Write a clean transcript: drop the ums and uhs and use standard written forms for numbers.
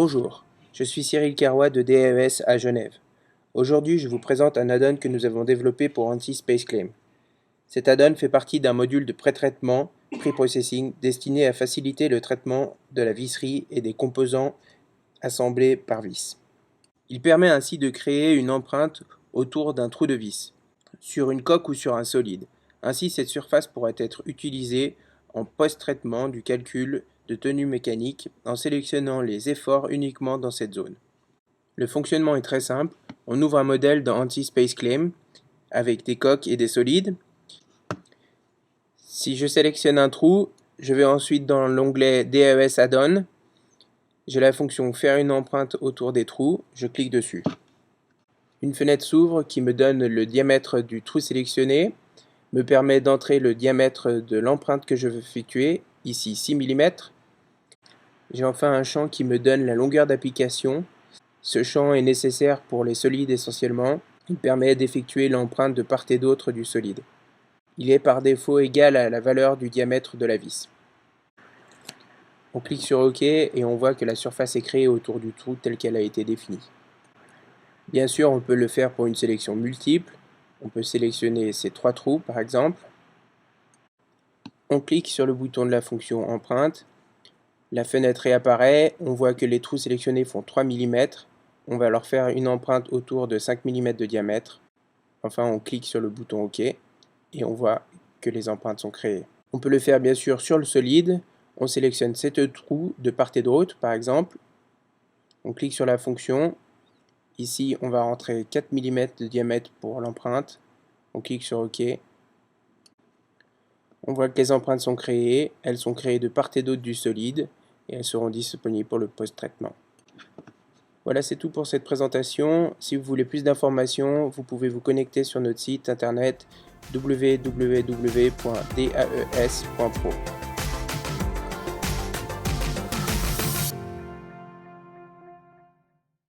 Bonjour, je suis Cyril Carrois de DAES à Genève. Aujourd'hui, je vous présente un add-on que nous avons développé pour Anti-Spaceclaim. Cet add-on fait partie d'un module de pré-traitement, pre-processing, destiné à faciliter le traitement de la visserie et des composants assemblés par vis. Il permet ainsi de créer une empreinte autour d'un trou de vis, sur une coque ou sur un solide. Ainsi, cette surface pourrait être utilisée en post-traitement du calcul de tenue mécanique en sélectionnant les efforts uniquement dans cette zone. Le fonctionnement est très simple. On ouvre un modèle dans Anti-Spaceclaim avec des coques et des solides. Si je sélectionne un trou, je vais ensuite dans l'onglet DAES Add-on. J'ai la fonction faire une empreinte autour des trous, je clique dessus. Une fenêtre s'ouvre qui me donne le diamètre du trou sélectionné, me permet d'entrer le diamètre de l'empreinte que je veux effectuer, ici 6 mm. J'ai enfin un champ qui me donne la longueur d'application. Ce champ est nécessaire pour les solides essentiellement. Il permet d'effectuer l'empreinte de part et d'autre du solide. Il est par défaut égal à la valeur du diamètre de la vis. On clique sur OK et on voit que la surface est créée autour du trou telle qu'elle a été définie. Bien sûr, on peut le faire pour une sélection multiple. On peut sélectionner ces 3 trous par exemple. On clique sur le bouton de la fonction empreinte. La fenêtre réapparaît. On voit que les trous sélectionnés font 3 mm. On va leur faire une empreinte autour de 5 mm de diamètre. Enfin, on clique sur le bouton OK et on voit que les empreintes sont créées. On peut le faire bien sûr sur le solide. On sélectionne 7 trous de part et d'autre par exemple. On clique sur la fonction. Ici, on va rentrer 4 mm de diamètre pour l'empreinte. On clique sur OK. On voit que les empreintes sont créées. Elles sont créées de part et d'autre du solide et elles seront disponibles pour le post-traitement. Voilà, c'est tout pour cette présentation. Si vous voulez plus d'informations, vous pouvez vous connecter sur notre site internet www.daes.pro.